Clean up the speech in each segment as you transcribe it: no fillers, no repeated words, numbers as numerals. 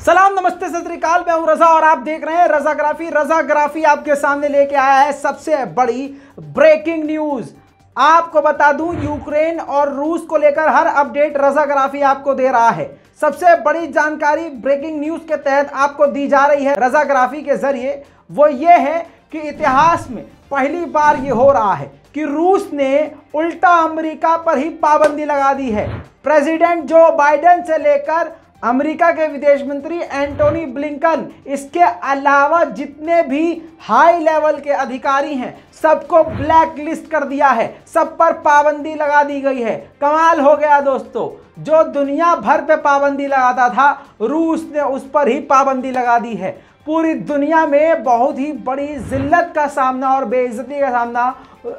सलाम नमस्ते सत श्री अकाल, मैं हूं रजा और आप देख रहे हैं रजाग्राफी। रजाग्राफी आपके सामने लेके आया है सबसे बड़ी ब्रेकिंग न्यूज। आपको बता दूं, यूक्रेन और रूस को लेकर हर अपडेट रजाग्राफी आपको दे रहा है। सबसे बड़ी जानकारी ब्रेकिंग न्यूज के तहत आपको दी जा रही है रजाग्राफी के जरिए। वो ये है कि इतिहास में पहली बार ये हो रहा है कि रूस ने उल्टा अमेरिका पर ही पाबंदी लगा दी है। प्रेसिडेंट जो बाइडेन से लेकर अमेरिका के विदेश मंत्री एंटोनी ब्लिंकन, इसके अलावा जितने भी हाई लेवल के अधिकारी हैं, सबको ब्लैक लिस्ट कर दिया है। सब पर पाबंदी लगा दी गई है। कमाल हो गया दोस्तों, जो दुनिया भर पे पाबंदी लगाता था, रूस ने उस पर ही पाबंदी लगा दी है। पूरी दुनिया में बहुत ही बड़ी जिल्लत का सामना और बेइज्जती का सामना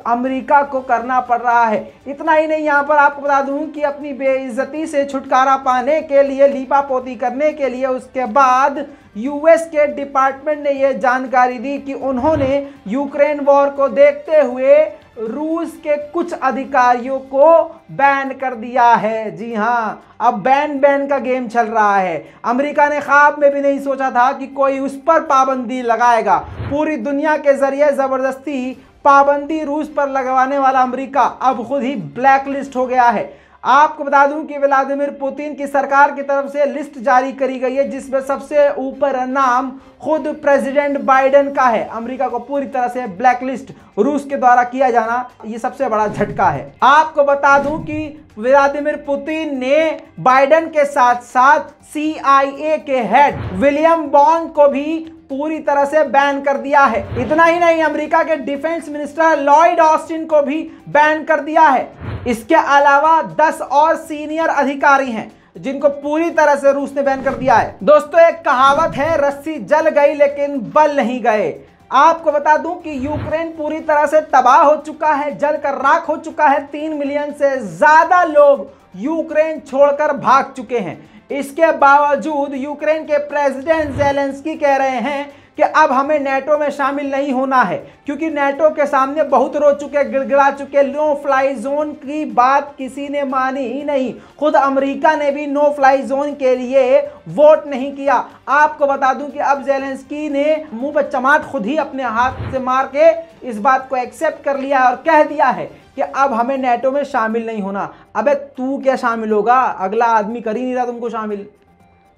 अमेरिका को करना पड़ रहा है। इतना ही नहीं, यहाँ पर आपको बता दूं कि अपनी बेइज्जती से छुटकारा पाने के लिए, लीपापोती करने के लिए, उसके बाद यूएस के डिपार्टमेंट ने यह जानकारी दी कि उन्होंने यूक्रेन वॉर को देखते हुए रूस के कुछ अधिकारियों को बैन कर दिया है। जी हाँ, अब बैन का गेम चल रहा है। अमेरिका ने ख्वाब में भी नहीं सोचा था कि कोई उस पर पाबंदी लगाएगा। पूरी दुनिया के जरिए जबरदस्ती पाबंदी रूस पर लगवाने वाला अमेरिका अब खुद ही ब्लैक लिस्ट हो गया है। आपको बता दूं कि व्लादिमीर पुतिन की सरकार की तरफ से लिस्ट जारी करी गई है, जिसमें सबसे ऊपर नाम खुद प्रेसिडेंट बाइडेन का है। अमेरिका को पूरी तरह से ब्लैक लिस्ट रूस के द्वारा किया जाना, ये सबसे बड़ा झटका है। आपको बता दूं कि व्लादिमीर पुतिन ने बाइडेन के साथ साथ CIA के हेड विलियम बॉन को भी पूरी तरह से बैन कर दिया है। इतना ही नहीं, अमेरिका के डिफेंस मिनिस्टर लॉयड ऑस्टिन को भी बैन कर दिया है। इसके अलावा 10 और सीनियर अधिकारी हैं जिनको पूरी तरह से रूस ने बैन कर दिया है। दोस्तों, एक कहावत है, रस्सी जल गई लेकिन बल नहीं गए। आपको बता दूं कि यूक्रेन पूरी तरह से तबाह हो चुका है, जलकर राख हो चुका है। 3 मिलियन से ज्यादा लोग यूक्रेन छोड़कर भाग चुके हैं। इसके बावजूद यूक्रेन के प्रेसिडेंट ज़ेलेंस्की कह रहे हैं कि अब हमें नेटो में शामिल नहीं होना है, क्योंकि नेटो के सामने बहुत रो चुके, गिड़गिड़ा चुके। नो फ्लाई जोन की बात किसी ने मानी ही नहीं। खुद अमेरिका ने भी नो फ्लाई जोन के लिए वोट नहीं किया। आपको बता दूं कि अब ज़ेलेंस्की ने मुंह पर चमाट खुद ही अपने हाथ से मार के इस बात को एक्सेप्ट कर लिया है और कह दिया है कि अब हमें नेटो में शामिल नहीं होना। अबे तू क्या शामिल होगा? अगला आदमी कर ही नहीं रहा तुमको शामिल,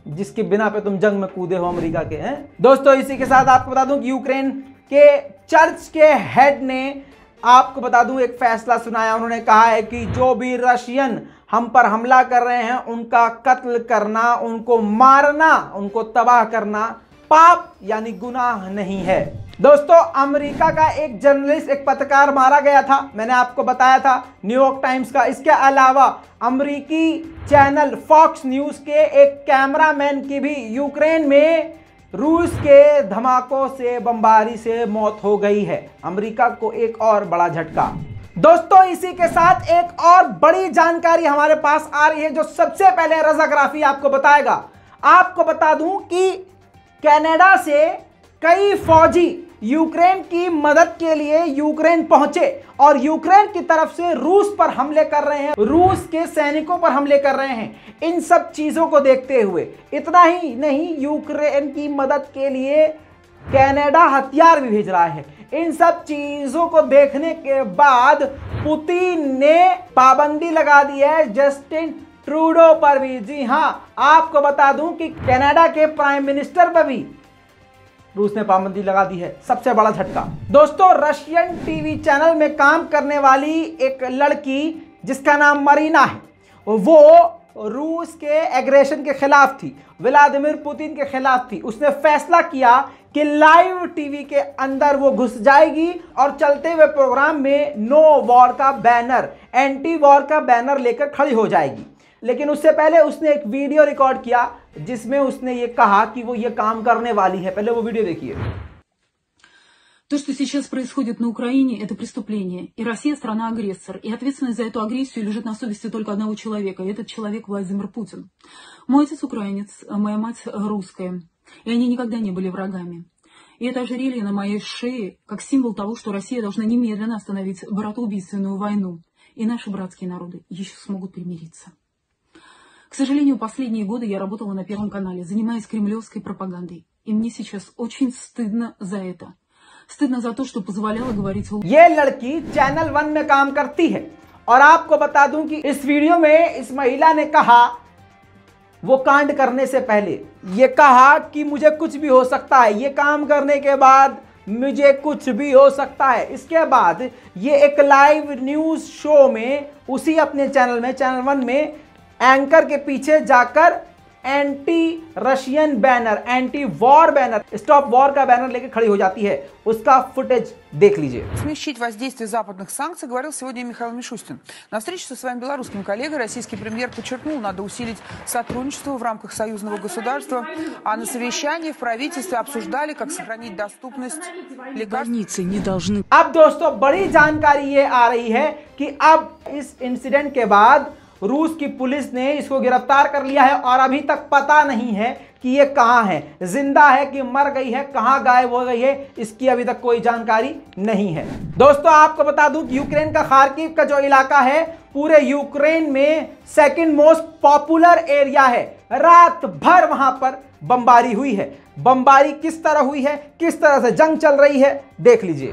जिसके बिना पे तुम जंग में कूदे हो अमेरिका के हैं। दोस्तों, इसी के साथ आपको बता दूं कि यूक्रेन के चर्च के हेड ने, आपको बता दूं, एक फैसला सुनाया। उन्होंने कहा है कि जो भी रशियन हम पर हमला कर रहे हैं, उनका कत्ल करना, उनको मारना, उनको तबाह करना पाप यानी गुनाह नहीं है। दोस्तों, अमेरिका का एक जर्नलिस्ट, एक पत्रकार मारा गया था, मैंने आपको बताया था, न्यूयॉर्क टाइम्स का। इसके अलावा अमेरिकी चैनल फॉक्स न्यूज के एक कैमरामैन की भी यूक्रेन में रूस के धमाकों से, बमबारी से मौत हो गई है। अमेरिका को एक और बड़ा झटका। दोस्तों, इसी के साथ एक और बड़ी जानकारी हमारे पास आ रही है, जो सबसे पहले रजाग्राफी आपको बताएगा। आपको बता दूं कि कनाडा से कई फौजी यूक्रेन की मदद के लिए यूक्रेन पहुंचे और यूक्रेन की तरफ से रूस पर हमले कर रहे हैं, रूस के सैनिकों पर हमले कर रहे हैं। इन सब चीजों को देखते हुए, इतना ही नहीं, यूक्रेन की मदद के लिए कनाडा हथियार भी भेज रहा है। इन सब चीजों को देखने के बाद पुतिन ने पाबंदी लगा दी है जस्टिन ट्रूडो पर भी। जी हां, आपको बता दूं कि कनाडा के प्राइम मिनिस्टर पर भी रूस ने पाबंदी लगा दी है। सबसे बड़ा झटका। दोस्तों, रशियन टीवी चैनल में काम करने वाली एक लड़की जिसका नाम मरीना है, वो रूस के एग्रेशन के खिलाफ थी, व्लादिमीर पुतिन के खिलाफ थी। उसने फैसला किया कि लाइव टीवी के अंदर वो घुस जाएगी और चलते हुए प्रोग्राम में नो वॉर का बैनर, एंटी वॉर का बैनर लेकर खड़ी हो जाएगी। लेकिन उससे पहले उसने एक वीडियो रिकॉर्ड किया जिसमें उसने ये कहा कि वो ये काम करने वाली है। पहले वो वीडियो देखिए। То, что сейчас происходит на Украине, это преступление. И Россия страна-агрессор. И ответственность за эту агрессию лежит на совести только одного человека. И этот человек Владимир Путин. Мой отец украинец, моя мать русская. И они никогда не были врагами. И это ожерелье на моей шее, как символ того, что Россия должна немедленно остановить братоубийственную войну. И наши братские народы еще смогут примириться. К сожалению, последние годы я работала на Первом канале, занимаясь кремлевской пропагандой. И мне сейчас очень стыдно за это. Стыдно за то, что позволяла говорить... ये लड़की चैनल 1 में काम करती है और आपको बता दूं कि इस वीडियो में इस महिला ने कहा, वो कांड करने से पहले ये कहा कि मुझे कुछ भी हो सकता है, ये काम करने के बाद मुझे कुछ भी हो सकता है। इसके बाद ये एक लाइव न्यूज शो में उसी अपने चैनल में, चैनल 1 में एंकर के पीछे जाकर anti Russian banner, anti war banner, stop war का बैनर लेकर खड़ी हो जाती है। उसका फुटेज देख लीजिए। Смягчить воздействие западных санкций говорил сегодня Михаил Мишустин. На встрече со своим белорусским коллегой российский премьер подчеркнул, надо усилить сотрудничество в рамках союзного государства, а на совещании в правительстве обсуждали, как сохранить доступность лекарств. Больницы не должны... अब दोस्तों बड़ी जानकारी ये आ रही है कि अब इस इंसिडेंट के बाद रूस की पुलिस ने इसको गिरफ्तार कर लिया है और अभी तक पता नहीं है कि ये कहां है, जिंदा है कि मर गई है, कहां गायब हो गई है, इसकी अभी तक कोई जानकारी नहीं है। दोस्तों आपको बता दूं कि यूक्रेन का खार्किव का जो इलाका है पूरे यूक्रेन में सेकंड मोस्ट पॉपुलर एरिया है। रात भर वहां पर बमबारी हुई है। बमबारी किस तरह हुई है, किस तरह से जंग चल रही है, देख लीजिए।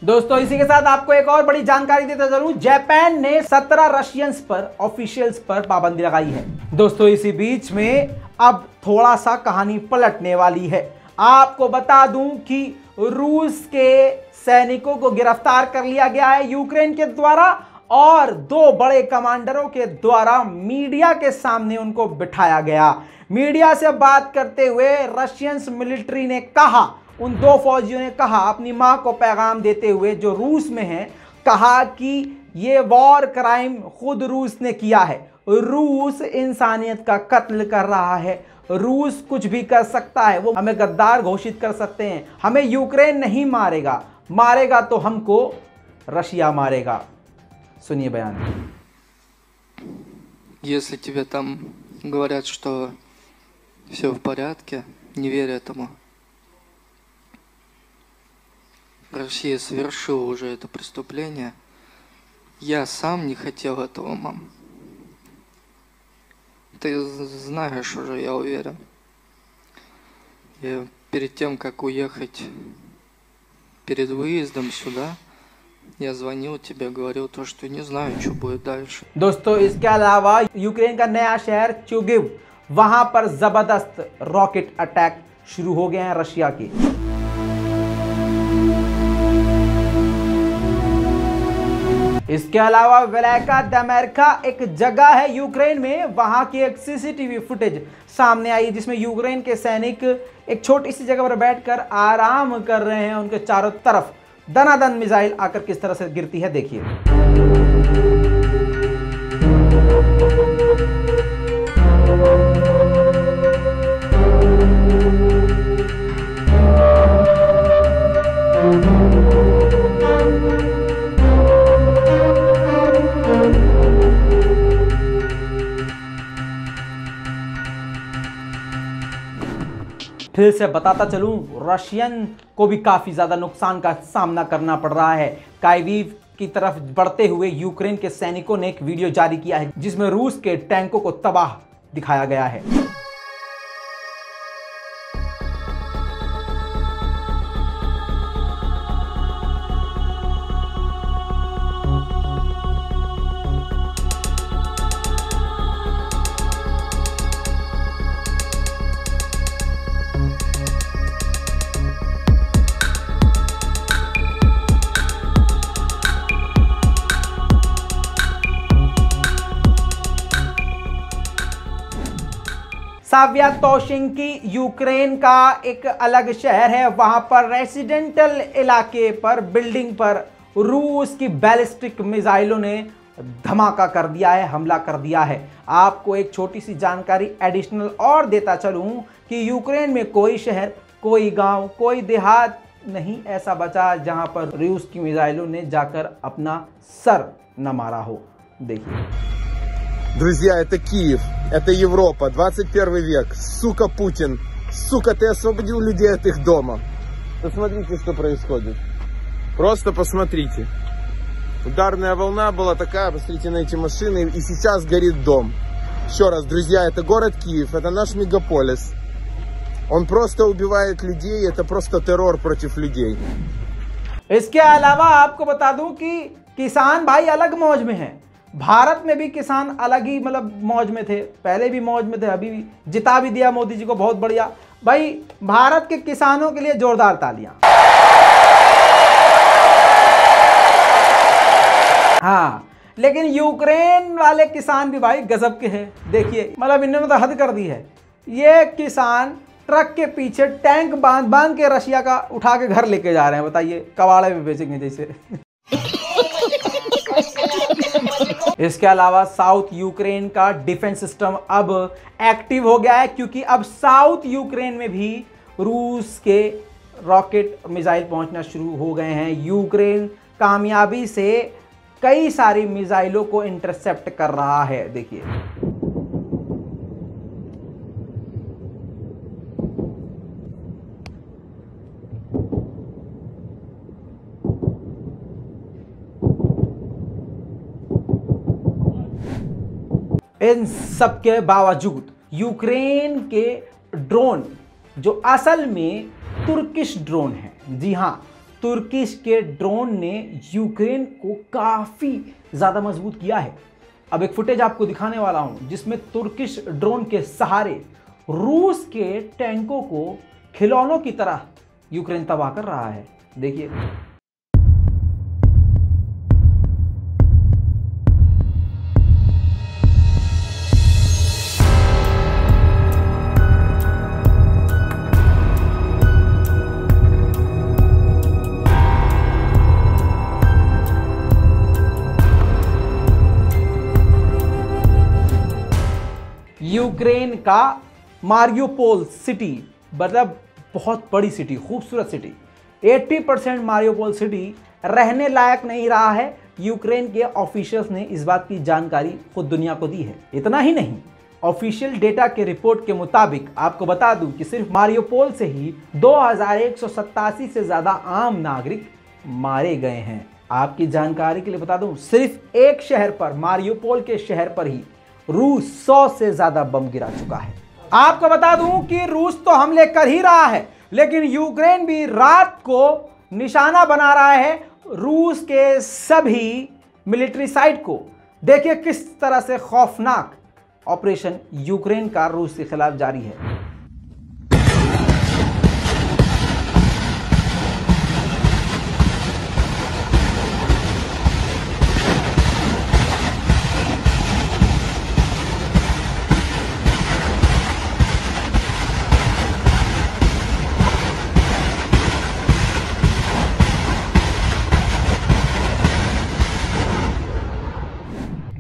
दोस्तों इसी के साथ आपको एक और बड़ी जानकारी देता चलूं, जापान ने 17 रशियंस पर, ऑफिशियल्स पर पाबंदी लगाई है। दोस्तों इसी बीच में अब थोड़ा सा कहानी पलटने वाली है। आपको बता दूं कि रूस के सैनिकों को गिरफ्तार कर लिया गया है यूक्रेन के द्वारा और 2 बड़े कमांडरों के द्वारा मीडिया के सामने उनको बिठाया गया। मीडिया से बात करते हुए रशियंस मिलिट्री ने कहा, उन 2 फौजियों ने कहा, अपनी मां को पैगाम देते हुए जो रूस में है, कहा कि ये वॉर क्राइम खुद रूस ने किया है। रूस इंसानियत का कत्ल कर रहा है। रूस कुछ भी कर सकता है, वो हमें गद्दार घोषित कर सकते हैं। हमें यूक्रेन नहीं मारेगा, मारेगा तो हमको रशिया मारेगा। सुनिए बयान। Если тебе там говорят, что все в порядке, не верь этому. Россия совершила уже это преступление. Я сам не хотел этого, мам. Ты знаешь уже, я уверен. И перед тем, как уехать, перед выездом сюда, я звонил тебе, говорил то, что не знаю, что будет дальше. दोस्तों इसके अलावा यूक्रेन का नया शहर चुगिव, वहां पर जबरदस्त रॉकेट अटैक शुरू हो गए हैं रशिया के। इसके अलावा वेलेका दमेरका एक जगह है यूक्रेन में, वहां की एक सीसीटीवी फुटेज सामने आई जिसमें यूक्रेन के सैनिक एक छोटी सी जगह पर बैठकर आराम कर रहे हैं। उनके चारों तरफ दनादन मिसाइल आकर किस तरह से गिरती है, देखिए। फिर से बताता चलूं, रशियन को भी काफी ज्यादा नुकसान का सामना करना पड़ रहा है। कायवीव की तरफ बढ़ते हुए यूक्रेन के सैनिकों ने एक वीडियो जारी किया है जिसमें रूस के टैंकों को तबाह दिखाया गया है। साव्यातोशिंकी यूक्रेन का एक अलग शहर है। वहां पर रेसिडेंटल इलाके पर, बिल्डिंग पर रूस की बैलिस्टिक मिसाइलों ने धमाका कर दिया है, हमला कर दिया है। आपको एक छोटी सी जानकारी एडिशनल और देता चलूं कि यूक्रेन में कोई शहर, कोई गांव, कोई देहात नहीं ऐसा बचा जहां पर रूस की मिसाइलों ने जाकर अपना सर न मारा हो। देखिए। Друзья, это Киев, это Европа, 21 век. Сука, Путин, сука, ты освободил людей от их дома. Посмотрите, что происходит. Просто посмотрите. Ударная волна была такая, посмотрите на эти машины, и сейчас горит дом. Еще раз, друзья, это город Киев, это наш мегаполис. Он просто убивает людей, это просто террор против людей. इसके अलावा आपको बता दूं कि किसान भाई अलग मौज में हैं। भारत में भी किसान अलग ही मतलब मौज में थे, पहले भी मौज में थे, अभी भी जिता भी दिया मोदी जी को, बहुत बढ़िया भाई। भारत के किसानों के लिए जोरदार तालियां। हाँ, लेकिन यूक्रेन वाले किसान भी भाई गजब के हैं। देखिए, मतलब इन्होंने तो हद कर दी है। ये किसान ट्रक के पीछे टैंक बांध बांध के रशिया का उठा के घर लेके जा रहे हैं। बताइए, कबाड़े में बेचेंगे जैसे। इसके अलावा साउथ यूक्रेन का डिफेंस सिस्टम अब एक्टिव हो गया है, क्योंकि अब साउथ यूक्रेन में भी रूस के रॉकेट मिसाइल पहुंचना शुरू हो गए हैं। यूक्रेन कामयाबी से कई सारी मिसाइलों को इंटरसेप्ट कर रहा है। देखिए, इन सब के बावजूद यूक्रेन के ड्रोन, जो असल में तुर्किश ड्रोन हैं, जी हां, तुर्किश के ड्रोन ने यूक्रेन को काफी ज्यादा मजबूत किया है। अब एक फुटेज आपको दिखाने वाला हूं जिसमें तुर्किश ड्रोन के सहारे रूस के टैंकों को खिलौनों की तरह यूक्रेन तबाह कर रहा है। देखिए। यूक्रेन का मारियोपोल सिटी, मतलब बहुत बड़ी सिटी, खूबसूरत सिटी, 80% मारियोपोल सिटी रहने लायक नहीं रहा है। यूक्रेन के ऑफिशियल्स ने इस बात की जानकारी खुद दुनिया को दी है। इतना ही नहीं, ऑफिशियल डेटा के रिपोर्ट के मुताबिक आपको बता दूं कि सिर्फ मारियोपोल से ही 2187 से ज्यादा आम नागरिक मारे गए हैं। आपकी जानकारी के लिए बता दूं, सिर्फ एक शहर पर, मारियोपोल के शहर पर ही रूस 100 से ज्यादा बम गिरा चुका है। आपको बता दूं कि रूस तो हमले कर ही रहा है, लेकिन यूक्रेन भी रात को निशाना बना रहा है रूस के सभी मिलिट्री साइट को। देखिए किस तरह से खौफनाक ऑपरेशन यूक्रेन का रूस के खिलाफ जारी है।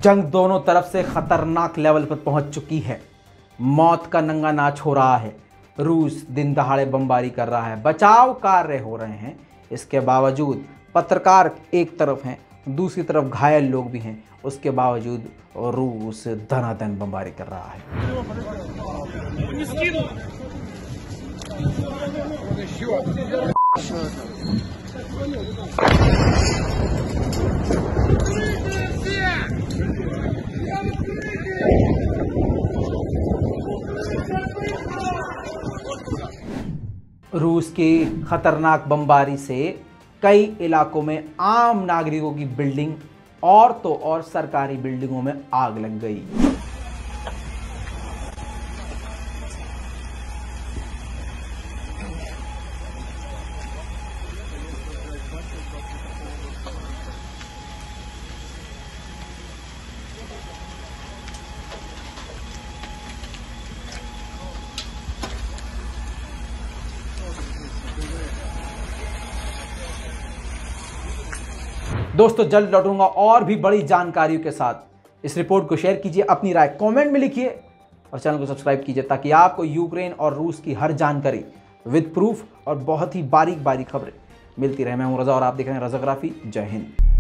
जंग दोनों तरफ से खतरनाक लेवल पर पहुंच चुकी है। मौत का नंगा नाच हो रहा है। रूस दिन दहाड़े बमबारी कर रहा है, बचाव कार्य हो रहे हैं। इसके बावजूद पत्रकार एक तरफ हैं, दूसरी तरफ घायल लोग भी हैं। उसके बावजूद रूस धनाधन बमबारी कर रहा है। रूस की खतरनाक बमबारी से कई इलाकों में आम नागरिकों की बिल्डिंग और तो और सरकारी बिल्डिंगों में आग लग गई। दोस्तों जल्द लौटूंगा और भी बड़ी जानकारियों के साथ। इस रिपोर्ट को शेयर कीजिए, अपनी राय कमेंट में लिखिए और चैनल को सब्सक्राइब कीजिए ताकि आपको यूक्रेन और रूस की हर जानकारी विद प्रूफ और बहुत ही बारीक बारीक खबरें मिलती रहे। मैं हूं रजा और आप देख रहे हैं रजाग्राफी। जय हिंद।